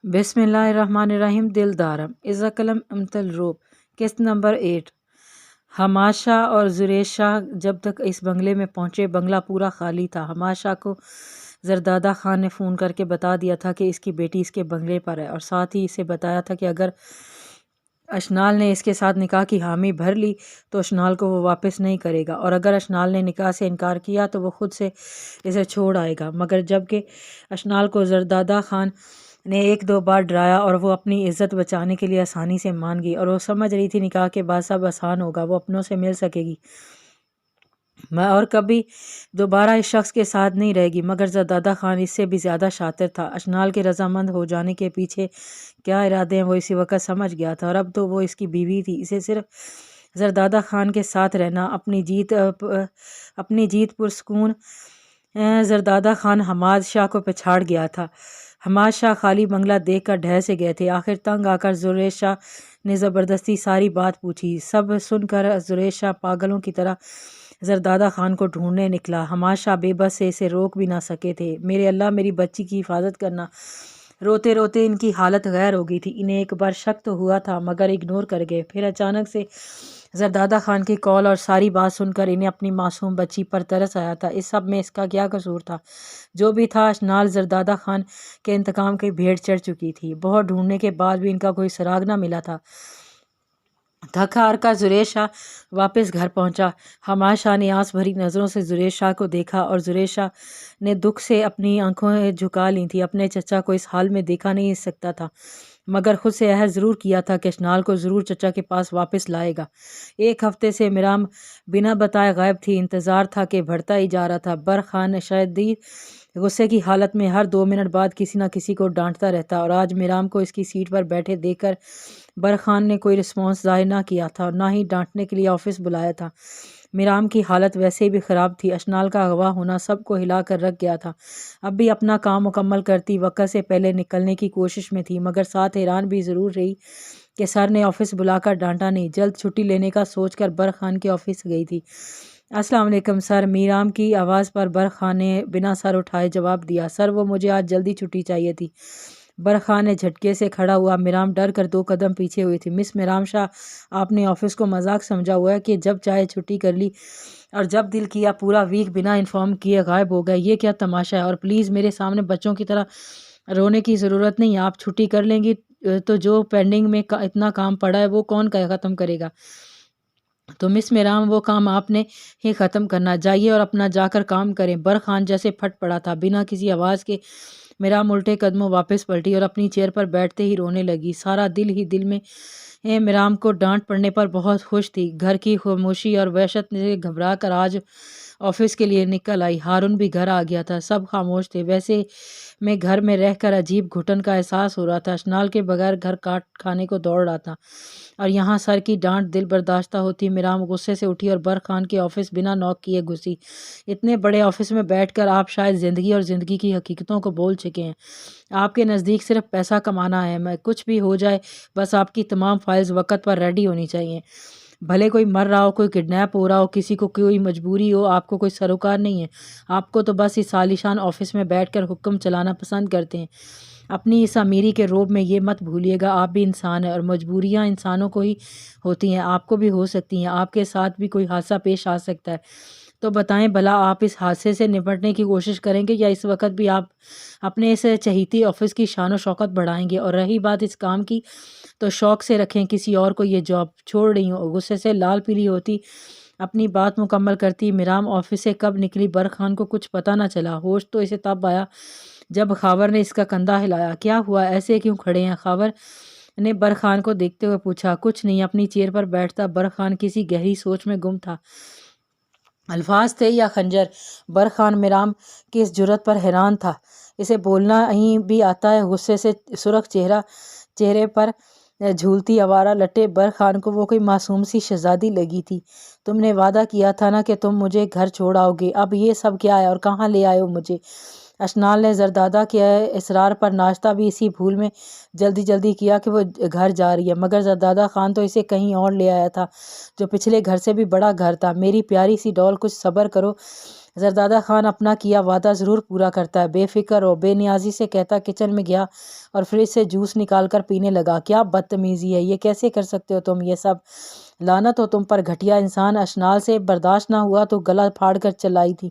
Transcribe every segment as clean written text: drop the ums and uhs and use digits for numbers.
بسم اللہ الرحمن الرحیم دلدارم اذا کلم امتل روب قسط نمبر 8۔ حماد شاہ اور زریش شاہ جب تک اس بنگلے میں پہنچے بنگلہ پورا خالی تھا۔ حماد شاہ کو زردادہ خان نے فون کر کے بتا دیا تھا کہ اس کی بیٹی اس کے بنگلے پر ہے، اور ساتھ ہی اسے بتایا تھا کہ اگر اشنال نے اس کے ساتھ نکاح کی حامی بھر لی تو اشنال کو وہ واپس نہیں کرے گا، اور اگر اشنال نے نکاح سے انکار کیا تو وہ خود سے اسے چھوڑ آئے گا۔ مگر جب کہ اشنال کو زردادہ خان نے ایک دو بار ڈرایا اور وہ اپنی عزت بچانے کے لیے آسانی سے مان گئی، اور وہ سمجھ رہی تھی نکاح کے بعد سب آسان ہوگا، وہ اپنوں سے مل سکے گی اور کبھی دوبارہ اس شخص کے ساتھ نہیں رہے گی، مگر زردادہ خان اس سے بھی زیادہ شاطر تھا۔ اشنال کے رضامند ہو جانے کے پیچھے کیا ارادے ہیں وہ اسی وقت سمجھ گیا تھا، اور اب تو وہ اس کی بیوی تھی۔ اسے صرف زردادہ خان کے ساتھ رہنا، اپنی جیت پرسکون زردادہ خان حماد شاہ کو پچھاڑ گیا تھا۔ حماد شاہ خالی بنگلہ دیکھ کر ڈھہ سے گئے تھے۔ آخر تنگ آ کر زریش شاہ نے زبردستی ساری بات پوچھی۔ سب سن کر زریش شاہ پاگلوں کی طرح زردادہ خان کو ڈھونڈنے نکلا۔ حماد شاہ بے بس سے اسے روک بھی نہ سکے تھے۔ میرے اللہ، میری بچی کی حفاظت کرنا۔ روتے روتے ان کی حالت غیر ہو گئی تھی۔ انہیں ایک بار شک تو ہوا تھا مگر اگنور کر گئے۔ پھر اچانک سے زردادہ خان کی کال اور ساری بات سن کر انہیں اپنی معصوم بچی پر ترس آیا تھا۔ اس سب میں اس کا کیا قصور تھا؟ جو بھی تھا، اشنال زردادہ خان کے انتقام کی بھیڑ چڑھ چکی تھی۔ بہت ڈھونڈنے کے بعد بھی ان کا کوئی سراغ نہ ملا تھا۔ تھکا ہار کر زریش شاہ واپس گھر پہنچا۔ حماد شاہ نے آس بھری نظروں سے زریش شاہ کو دیکھا، اور زریش شاہ نے دکھ سے اپنی آنکھیں جھکا لی تھیں۔ اپنے چچا کو اس حال میں دیکھا نہیں سکتا تھا، مگر خود سے عہد ضرور کیا تھا کہ اشنال کو ضرور چچا کے پاس واپس لائے گا۔ ایک ہفتے سے میرام بنا بتائے غائب تھی۔ انتظار تھا کہ بڑھتا ہی جا رہا تھا۔ برخان شدید غصے کی حالت میں ہر 2 منٹ بعد کسی نہ کسی کو ڈانٹتا رہتا، اور آج میرام کو اس کی سیٹ پر بیٹھے دیکھ کر برخان نے کوئی رسپانس ظاہر نہ کیا تھا اور نہ ہی ڈانٹنے کے لیے آفس بلایا تھا۔ میرام کی حالت ویسے بھی خراب تھی۔ اشنال کا اغوا ہونا سب کو ہلا کر رکھ گیا تھا۔ اب بھی اپنا کام مکمل کرتی وقت سے پہلے نکلنے کی کوشش میں تھی، مگر ساتھ حیران بھی ضرور رہی کہ سر نے آفس بلا کر ڈانٹا نہیں۔ جلد چھٹی لینے کا سوچ کر برخان کے آفس گئی تھی۔ السلام علیکم سر، میرام کی آواز پر برخان نے بنا سر اٹھائے جواب دیا۔ سر، وہ مجھے آج جلدی چھٹی چاہیے تھی۔ برخان نے جھٹکے سے کھڑا ہوا۔ میرام ڈر کر 2 قدم پیچھے ہوئی تھی۔ مس میرام شاہ، آپ نے آفس کو مذاق سمجھا ہوا ہے کہ جب چاہے چھٹی کر لی اور جب دل کیا پورا ویک بنا انفارم کیے غائب ہو گئے؟ یہ کیا تماشا ہے؟ اور پلیز میرے سامنے بچوں کی طرح رونے کی ضرورت نہیں۔ آپ چھٹی کر لیں گی تو جو پینڈنگ میں اتنا کام پڑا ہے وہ کون ختم کرے گا؟ تو مس میرام، وہ کام آپ نے ہی ختم کرنا۔ جائیے اور اپنا جا کر کام کریں۔ برخان جیسے پھٹ پڑا تھا۔ بنا کسی آواز کے میرام الٹے قدموں واپس پلٹی اور اپنی چیئر پر بیٹھتے ہی رونے لگی۔ سارا دل ہی دل میں میرام کو ڈانٹ پڑنے پر بہت خوش تھی۔ گھر کی خاموشی اور وحشت سے گھبرا کر آج آفس کے لیے نکل آئی۔ ہارون بھی گھر آ گیا تھا۔ سب خاموش تھے۔ ویسے میں گھر میں رہ کر عجیب گھٹن کا احساس ہو رہا تھا۔ اشنال کے بغیر گھر کاٹ کھانے کو دوڑ رہا تھا، اور یہاں سر کی ڈانٹ دل برداشتہ ہوتی۔ میرام غصے سے اٹھی اور برخان کے آفس بنا نوک کیے گھسی۔ اتنے بڑے آفس میں بیٹھ کر آپ شاید زندگی اور زندگی کی حقیقتوں کو بول چکے ہیں۔ آپ کے نزدیک صرف پیسہ کمانا ہے۔ میں کچھ بھی ہو جائے، بس آپ کی تمام فائلز وقت پر ریڈی ہونی چاہیے۔ بھلے کوئی مر رہا ہو، کوئی کڈنیپ ہو رہا ہو، کسی کو کوئی مجبوری ہو، آپ کو کوئی سروکار نہیں ہے۔ آپ کو تو بس اس عالیشان آفس میں بیٹھ کر حکم چلانا پسند کرتے ہیں۔ اپنی اس امیری کے روب میں یہ مت بھولیے گا آپ بھی انسان ہیں، اور مجبوریاں انسانوں کو ہی ہوتی ہیں، آپ کو بھی ہو سکتی ہیں۔ آپ کے ساتھ بھی کوئی حادثہ پیش آ سکتا ہے۔ تو بتائیں بھلا، آپ اس حادثے سے نپٹنے کی کوشش کریں گے یا اس وقت بھی آپ اپنے اس چہیتی آفس کی شان و شوکت بڑھائیں گے؟ اور رہی بات اس کام کی، تو شوق سے رکھیں، کسی اور کو یہ جاب چھوڑ رہی ہوں۔ غصے سے لال پیلی ہوتی اپنی بات مکمل کرتی میرام آفس سے کب نکلی برخان کو کچھ پتہ نہ چلا۔ ہوش تو اسے تب آیا جب خاور نے اس کا کندھا ہلایا۔ کیا ہوا؟ ایسے کیوں کھڑے ہیں؟ خاور نے برخان کو دیکھتے ہوئے پوچھا۔ کچھ نہیں، اپنی چیئر پر بیٹھتا برخان کسی گہری سوچ میں گم تھا۔ الفاظ تھے یا خنجر؟ برخان میرام کی اس جرأت پر حیران تھا۔ اسے بولنا ہی بھی آتا ہے؟ غصے سے سرخ چہرے پر جھولتی آوارہ لٹے برخان کو وہ کوئی معصوم سی شہزادی لگی تھی۔ تم نے وعدہ کیا تھا نا کہ تم مجھے گھر چھوڑ آؤ گے، اب یہ سب کیا ہے اور کہاں لے آئے ہو مجھے؟ اشنال نے زردادہ کے اصرار پر ناشتہ بھی اسی بھول میں جلدی کیا کہ وہ گھر جا رہی ہے، مگر زردادہ خان تو اسے کہیں اور لے آیا تھا جو پچھلے گھر سے بھی بڑا گھر تھا۔ میری پیاری سی ڈال، کچھ صبر کرو۔ زردادہ خان اپنا کیا وعدہ ضرور پورا کرتا ہے، بے فکر اور بے نیازی سے کہتا کچن میں گیا اور فریج سے جوس نکال کر پینے لگا۔ کیا بدتمیزی ہے، یہ کیسے کر سکتے ہو تم یہ سب؟ لعنت ہو تم پر گھٹیا انسان! اشنال سے برداشت نہ ہوا تو گلا پھاڑ کر چلائی تھی۔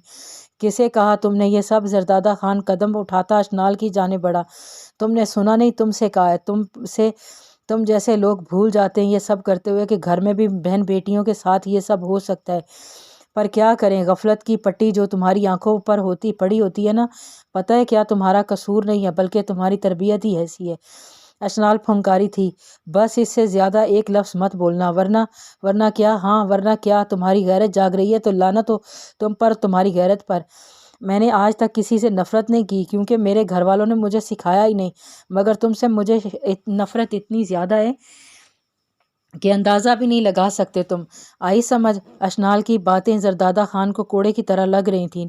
کسے کہا تم نے یہ سب؟ زردادہ خان قدم اٹھاتا اشنال کی جانب بڑھا۔ تم نے سنا نہیں، تم سے کہا ہے۔ تم جیسے لوگ بھول جاتے ہیں یہ سب کرتے ہوئے کہ گھر میں بھی بہن بیٹیوں کے ساتھ یہ سب ہو سکتا ہے، پر کیا کریں، غفلت کی پٹی جو تمہاری آنکھوں پر پڑی ہوتی ہے نا، پتہ ہے کیا تمہارا قصور نہیں ہے بلکہ تمہاری تربیت ہی ایسی ہے۔ اشنال پھنکاری تھی، بس اس سے زیادہ ایک لفظ مت بولنا، ورنہ کیا؟ ہاں ورنہ کیا؟ تمہاری غیرت جاگ رہی ہے تو لعنت ہو تم پر، تمہاری غیرت پر۔ میں نے آج تک کسی سے نفرت نہیں کی کیونکہ میرے گھر والوں نے مجھے سکھایا ہی نہیں، مگر تم سے مجھے نفرت اتنی زیادہ ہے کہ اندازہ بھی نہیں لگا سکتے تم۔ آئی سمجھ؟ اشنال کی باتیں زردادہ خان کو کوڑے کی طرح لگ رہی تھیں۔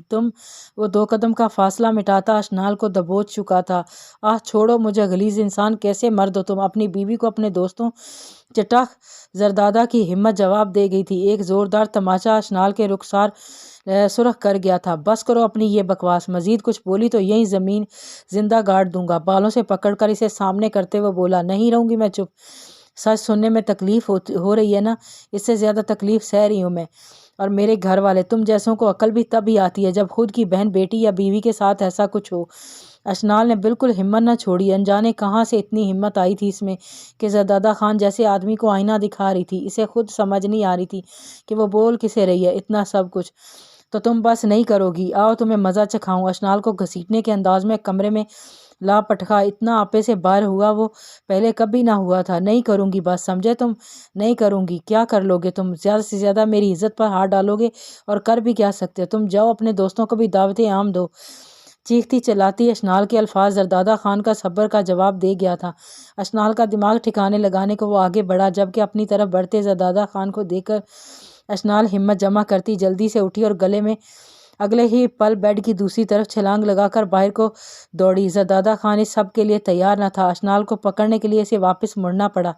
وہ 2 قدم کا فاصلہ مٹاتا اشنال کو دبوچ چکا تھا۔ آہ چھوڑو مجھے غلیظ انسان، کیسے مرد ہو تم؟ اپنی بیوی کو اپنے دوستوں چٹخ! زردادہ کی ہمت جواب دے گئی تھی۔ ایک زوردار تماچا اشنال کے رخسار سرخ کر گیا تھا۔ بس کرو اپنی یہ بکواس، مزید کچھ بولی تو یہیں زمین زندہ گاڑ دوں گا۔ بالوں سے پکڑ کر اسے سامنے کرتے ہوئے بولا، نہیں رہوں گی میں چپ۔ سچ سننے میں تکلیف ہو رہی ہے نا؟ اس سے زیادہ تکلیف سہ رہی ہوں میں اور میرے گھر والے۔ تم جیسوں کو عقل بھی تب ہی آتی ہے جب خود کی بہن بیٹی یا بیوی کے ساتھ ایسا کچھ ہو۔ اشنال نے بالکل ہمت نہ چھوڑی۔ انجانے کہاں سے اتنی ہمت آئی تھی اس میں کہ زردادہ خان جیسے آدمی کو آئینہ دکھا رہی تھی۔ اسے خود سمجھ نہیں آ رہی تھی کہ وہ بول کسے رہی ہے اتنا سب کچھ۔ تو تم بس نہیں کرو گی؟ آؤ تمہیں مزہ چکھاؤں۔ اشنال کو گھسیٹنے کے انداز میں کمرے میں لا پٹکا۔ اتنا آپے سے باہر ہوا وہ پہلے کبھی نہ ہوا تھا۔ نہیں کروں گی بس، سمجھے تم؟ نہیں کروں گی۔ کیا کر لو گے تم؟ زیادہ سے زیادہ میری عزت پر ہاتھ ڈالو گے، اور کر بھی کیا سکتے ہو؟ تم جاؤ اپنے دوستوں کو بھی دعوت عام دو۔ چیختی چلاتی اشنال کے الفاظ زردادہ خان کا صبر کا جواب دے گیا تھا۔ اشنال کا دماغ ٹھکانے لگانے کو وہ آگے بڑھا، جبکہ اپنی طرف بڑھتے زردادہ خان کو دیکھ کر اشنال ہمت جمع کرتی جلدی سے اٹھی اور اگلے ہی پل بیڈ کی دوسری طرف چھلانگ لگا کر باہر کو دوڑی۔ زردادہ خان اس سب کے لیے تیار نہ تھا۔ اشنال کو پکڑنے کے لیے اسے واپس مڑنا پڑا۔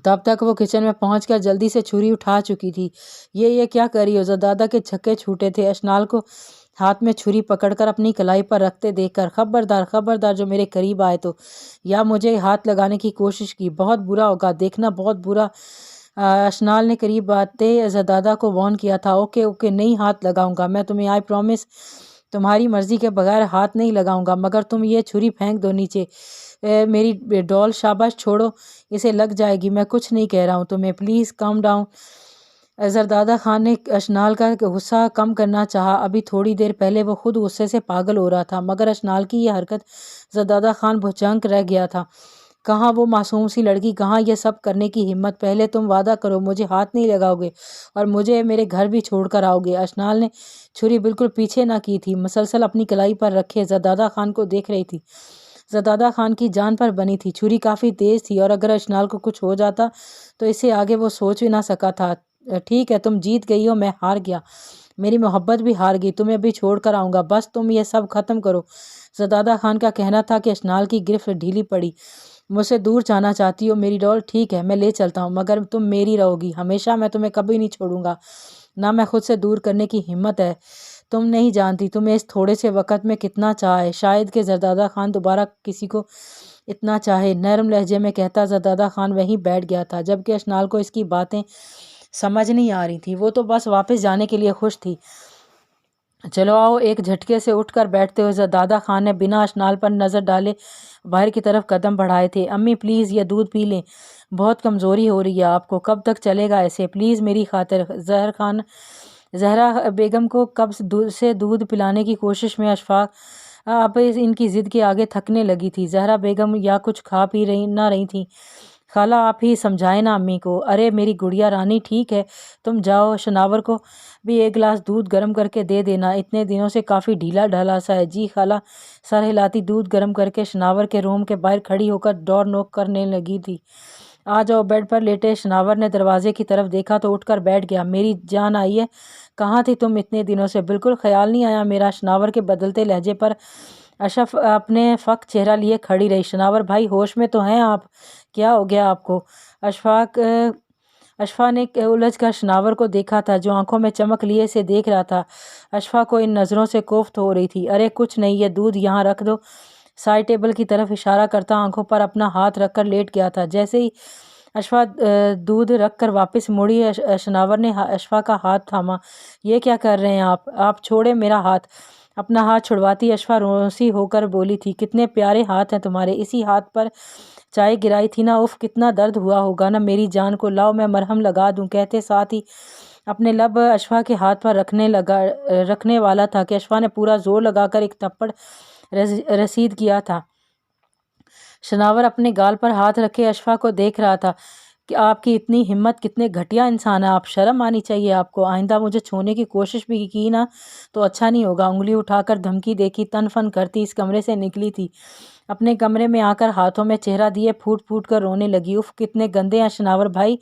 تب تک وہ کچن میں پہنچ کر جلدی سے چھری اٹھا چکی تھی۔ یہ کیا کر رہی ہو؟ زردادہ کے چھکے چھوٹے تھے اشنال کو ہاتھ میں چھری پکڑ کر اپنی کلائی پر رکھتے دیکھ کر۔ خبردار جو میرے قریب آئے تو یا مجھے ہاتھ لگانے کی کوشش کی، بہت برا ہوگا، دیکھنا بہت برا۔ اشنال نے قریب آتے زردادہ کو وارن کیا تھا۔ اوکے نہیں ہاتھ لگاؤں گا میں تمہیں، آئی پرومس۔ تمہاری مرضی کے بغیر ہاتھ نہیں لگاؤں گا، مگر تم یہ چھری پھینک دو نیچے میری ڈول۔ شاباش چھوڑو، اسے لگ جائے گی۔ میں کچھ نہیں کہہ رہا ہوں تمہیں، پلیز کام ڈاؤن۔ زردادہ خان نے اشنال کا غصہ کم کرنا چاہا۔ ابھی تھوڑی دیر پہلے وہ خود غصے سے پاگل ہو رہا تھا، مگر اشنال کی یہ حرکت زردادہ خان بھچک رہ گیا تھا۔ کہاں وہ معصوم سی لڑکی، کہاں یہ سب کرنے کی ہمت؟ پہلے تم وعدہ کرو مجھے ہاتھ نہیں لگاؤ گے اور مجھے میرے گھر بھی چھوڑ کر آؤ گے۔ اشنال نے چھری بالکل پیچھے نہ کی تھی، مسلسل اپنی کلائی پر رکھے زردادہ خان کو دیکھ رہی تھی۔ زردادہ خان کی جان پر بنی تھی، چھری کافی تیز تھی اور اگر اشنال کو کچھ ہو جاتا تو اس سے آگے وہ سوچ بھی نہ سکا تھا۔ ٹھیک ہے تم جیت گئی ہو، میں ہار گیا، میری محبت بھی ہار گئی، تمہیں بھی چھوڑ کر آؤں گا، بس تم یہ سب ختم کرو۔ زردادہ خان کا کہنا تھا کہ اشنال کی گرفت ڈھیلی پڑی۔ مجھ سے دور جانا چاہتی ہو میری ڈول؟ ٹھیک ہے میں لے چلتا ہوں، مگر تم میری رہو گی ہمیشہ، میں تمہیں کبھی نہیں چھوڑوں گا، نہ میں خود سے دور کرنے کی ہمت ہے۔ تم نہیں جانتی تمہیں اس تھوڑے سے وقت میں کتنا چاہا ہے، شاید کہ زردادہ خان دوبارہ کسی کو اتنا چاہے۔ نرم لہجے میں کہتا زردادہ خان وہیں بیٹھ گیا تھا، جبکہ اشنال کو اس کی باتیں سمجھ نہیں آ رہی تھی، وہ تو بس واپس جانے کے لیے خوش تھی۔ چلو آؤ، ایک جھٹکے سے اٹھ کر بیٹھتے ہوئے زردادہ خان نے بنا اشنال پر نظر ڈالے باہر کی طرف قدم بڑھائے تھے۔ امی پلیز یہ دودھ پی لیں، بہت کمزوری ہو رہی ہے آپ کو، کب تک چلے گا ایسے؟ پلیز میری خاطر۔ زہرا بیگم کو کب سے دودھ پلانے کی کوشش میں اشفاق اب ان کی ضد کے آگے تھکنے لگی تھی۔ زہرا بیگم یا کچھ کھا پی نہ رہی تھیں۔ خالہ آپ ہی سمجھائیں نا امی کو۔ ارے میری گڑیا رانی ٹھیک ہے، تم جاؤ، شناور کو بھی ایک گلاس دودھ گرم کر کے دے دینا، اتنے دنوں سے کافی ڈھیلا ڈھالا سا ہے۔ جی خالہ۔ سر ہلاتی دودھ گرم کر کے شناور کے روم کے باہر کھڑی ہو کر ڈور نوک کرنے لگی تھی۔ آ جاؤ بیڈ پر لیٹے۔ شناور نے دروازے کی طرف دیکھا تو اٹھ کر بیٹھ گیا۔ میری جان آئی ہے، کہاں تھی تم اتنے دنوں سے؟ بالکل خیال نہیں آیا میرا۔ شناور کے بدلتے لہجے پر اشرف اپنے فک چہرہ لیے کھڑی رہی۔ شناور بھائی ہوش میں تو ہیں آپ؟ کیا ہو گیا آپ کو؟ اشفا نے الجھ کر شناور کو دیکھا تھا جو آنکھوں میں چمک لیے سے دیکھ رہا تھا۔ اشفا کو ان نظروں سے کوفت ہو رہی تھی۔ ارے کچھ نہیں، یہ دودھ یہاں رکھ دو، سائڈ ٹیبل کی طرف اشارہ کرتا آنکھوں پر اپنا ہاتھ رکھ کر لیٹ گیا تھا۔ جیسے ہی اشفا دودھ رکھ کر واپس مڑی، شناور نے اشفا کا ہاتھ تھاما۔ یہ کیا کر رہے ہیں آپ چھوڑے میرا ہاتھ۔ اپنا ہاتھ چھڑواتی اشفا روسی ہو کر بولی تھی، کتنے پیارے ہاتھ ہیں تمہارے، اسی ہاتھ پر چائے گرائی تھی نا، اف کتنا درد ہوا ہوگا نا میری جان کو، لاؤ میں مرہم لگا دوں، کہتے ساتھ ہی اپنے لب اشفا کے ہاتھ پر رکھنے والا تھا کہ اشفا نے پورا زور لگا کر ایک تھپڑ رسید کیا تھا۔ شناور اپنے گال پر ہاتھ رکھے اشفا کو دیکھ رہا تھا کہ آپ کی اتنی ہمت، کتنے گھٹیا انسان ہے آپ، شرم آنی چاہیے آپ کو، آئندہ مجھے چھونے کی کوشش بھی کی نا تو اچھا نہیں ہوگا۔ انگلی اٹھا کر دھمکی دیکھی تن فن کرتی اس کمرے سے نکلی تھی۔ اپنے کمرے میں آ کر ہاتھوں میں چہرہ دیے پھوٹ پھوٹ کر رونے لگی۔ اف کتنے گندے ہیں شناور بھائی،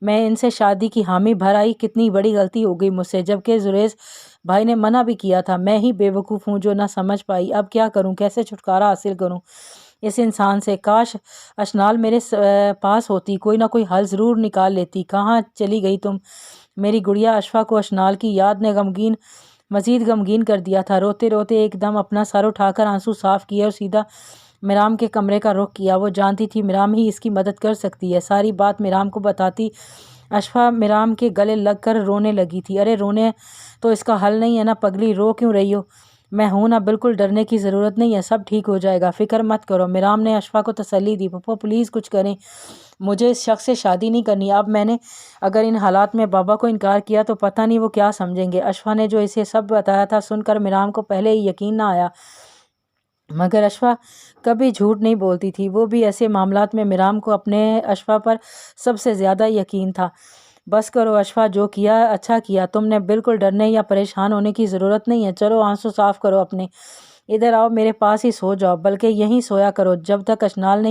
میں ان سے شادی کی حامی بھر آئی، کتنی بڑی غلطی ہو گئی مجھ سے، جبکہ زریز بھائی نے منع بھی کیا تھا، میں ہی بے وقوف ہوں جو نہ سمجھ پائی، اب کیا کروں، کیسے چھٹکارا حاصل کروں اس انسان سے، کاش اشنال میرے پاس ہوتی، کوئی نہ کوئی حل ضرور نکال لیتی۔ کہاں چلی گئی تم میری گڑیا۔ اشفا کو اشنال کی یاد نے مزید غمگین کر دیا تھا۔ روتے روتے ایک دم اپنا سر اٹھا کر آنسو صاف کیے اور سیدھا میرام کے کمرے کا رخ کیا۔ وہ جانتی تھی میرام ہی اس کی مدد کر سکتی ہے، ساری بات میرام کو بتاتی اشفا میرام کے گلے لگ کر رونے لگی تھی۔ ارے رونے تو اس کا حل نہیں ہے نا پگلی، رو کیوں رہی ہو، میں ہوں نا، بالکل ڈرنے کی ضرورت نہیں ہے، سب ٹھیک ہو جائے گا، فکر مت کرو۔ میرام نے اشفا کو تسلی دی۔ پپو پلیز کچھ کریں، مجھے اس شخص سے شادی نہیں کرنی، اب میں نے اگر ان حالات میں بابا کو انکار کیا تو پتہ نہیں وہ کیا سمجھیں گے۔ اشفا نے جو اسے سب بتایا تھا سن کر میرام کو پہلے ہی یقین نہ آیا، مگر اشفا کبھی جھوٹ نہیں بولتی تھی، وہ بھی ایسے معاملات میں میرام کو اپنے اشفا پر سب سے زیادہ یقین تھا۔ بس کرو اشفا، جو کیا اچھا کیا، تم نے بالکل ڈرنے یا پریشان ہونے کی ضرورت نہیں ہے، چلو آنسو صاف کرو اپنے، ادھر آؤ میرے پاس ہی سو جاؤ، بلکہ یہیں سویا کرو جب تک اشنال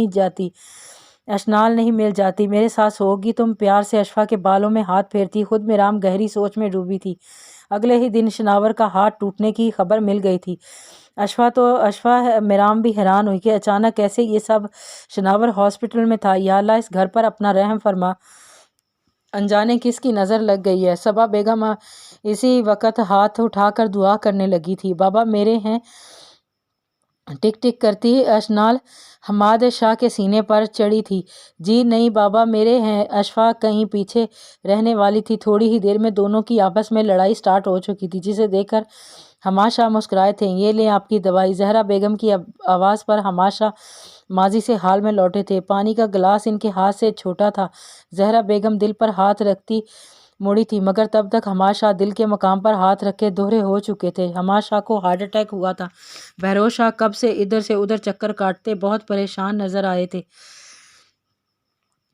نہیں مل جاتی، میرے ساتھ سو گی تم۔ پیار سے اشفا کے بالوں میں ہاتھ پھیرتی خود میرام گہری سوچ میں ڈوبی تھی۔ اگلے ہی دن شناور کا ہاتھ ٹوٹنے کی خبر مل گئی تھی۔ اشفا میرام بھی حیران ہوئی کہ اچانک کیسے یہ سب، شناور ہاسپٹل میں تھا، یا اللہ اس گھر پر اپنا رحم فرما، انجانے کس کی نظر لگ گئی ہے۔ صبا بیگم اسی وقت ہاتھ اٹھا کر دعا کرنے لگی تھی، بابا میرے ہیں، ٹک ٹک کرتی اشنال حماد شاہ کے سینے پر چڑھی تھی۔ جی نہیں بابا میرے ہیں، اشفا کہیں پیچھے رہنے والی تھی۔ تھوڑی ہی دیر میں دونوں کی آپس میں لڑائی سٹارٹ ہو چکی تھی، جسے دیکھ کر حماد شاہ مسکرائے تھے۔ یہ لیں آپ کی دوائی۔ زہرا بیگم کی آواز پر حماد شاہ ماضی سے حال میں لوٹے تھے، پانی کا گلاس ان کے ہاتھ سے چھوٹا تھا۔ زہرا بیگم دل پر ہاتھ رکھتی مڑی تھی، مگر تب تک حماد شاہ دل کے مقام پر ہاتھ رکھے دوہرے ہو چکے تھے۔ حماد شاہ کو ہارٹ اٹیک ہوا تھا۔ بہروز شاہ کب سے ادھر چکر کاٹتے بہت پریشان نظر آئے تھے۔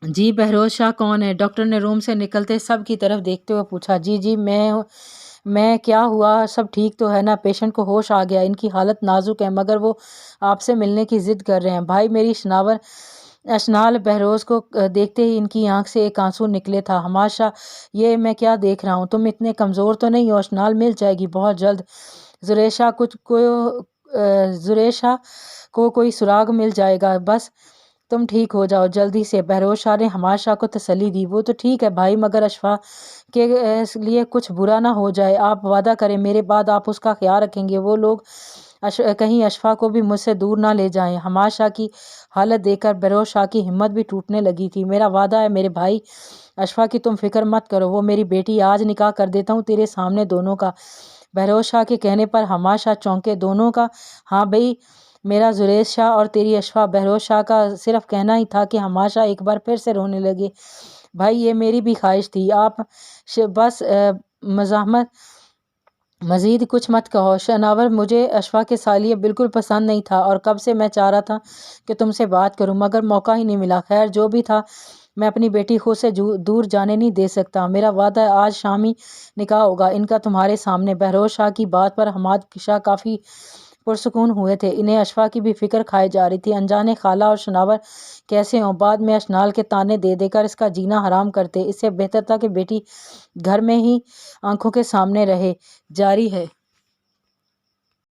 جی بہروز شاہ کون ہے؟ ڈاکٹر نے روم سے نکلتے سب کی طرف دیکھتے ہوئے پوچھا۔ جی میں کیا ہوا، سب ٹھیک تو ہے نا؟ پیشنٹ کو ہوش آ گیا، ان کی حالت نازک ہے، مگر وہ آپ سے ملنے کی ضد کر رہے ہیں۔ بھائی میری اشنال بہروز کو دیکھتے ہی ان کی آنکھ سے ایک آنسو نکلے تھا۔ حماد شاہ یہ میں کیا دیکھ رہا ہوں، تم اتنے کمزور تو نہیں ہو، اشنال مل جائے گی بہت جلد، زریش شاہ کو کوئی سراغ مل جائے گا، بس تم ٹھیک ہو جاؤ جلدی سے۔ بہروز شاہ نے حماد شاہ کو تسلی دی۔ وہ تو ٹھیک ہے بھائی، مگر اشفا کے لیے کچھ برا نہ ہو جائے، آپ وعدہ کریں میرے بعد آپ اس کا خیال رکھیں گے، وہ لوگ کہیں اشفا کو بھی مجھ سے دور نہ لے جائیں۔ حماد شاہ کی حالت دیکھ کر بہروز شاہ کی ہمت بھی ٹوٹنے لگی تھی۔ میرا وعدہ ہے میرے بھائی، اشفا کی تم فکر مت کرو، وہ میری بیٹی، آج نکاح کر دیتا ہوں تیرے سامنے دونوں کا۔ بہروز شاہ کے کہنے پر حماد شاہ چونکے۔ دونوں کا؟ ہاں بھئی، میرا زریش شاہ اور تیری اشفا۔ بہروز شاہ کا صرف کہنا ہی تھا کہ حماد شاہ ایک بار پھر سے رونے لگے۔ بھائی یہ میری بھی خواہش تھی، آپ بس مزاحمت، مزید کچھ مت کہو۔ شناور مجھے اشفا کے سالیہ بالکل پسند نہیں تھا، اور کب سے میں چاہ رہا تھا کہ تم سے بات کروں، مگر موقع ہی نہیں ملا۔ خیر جو بھی تھا، میں اپنی بیٹی خود سے دور جانے نہیں دے سکتا، میرا وعدہ ہے آج شام ہی نکاح ہوگا ان کا تمہارے سامنے۔ بہروز شاہ کی بات پر حماد شاہ کافی پرسکون ہوئے تھے، انہیں اشفا کی بھی فکر کھائی جا رہی تھی۔ انجانے خالہ اور شناور کیسے ہوں، بعد میں اشنال کے تانے دے دے کر اس کا جینا حرام کرتے، اس سے بہتر تھا کہ بیٹی گھر میں ہی آنکھوں کے سامنے رہے۔ جاری ہے۔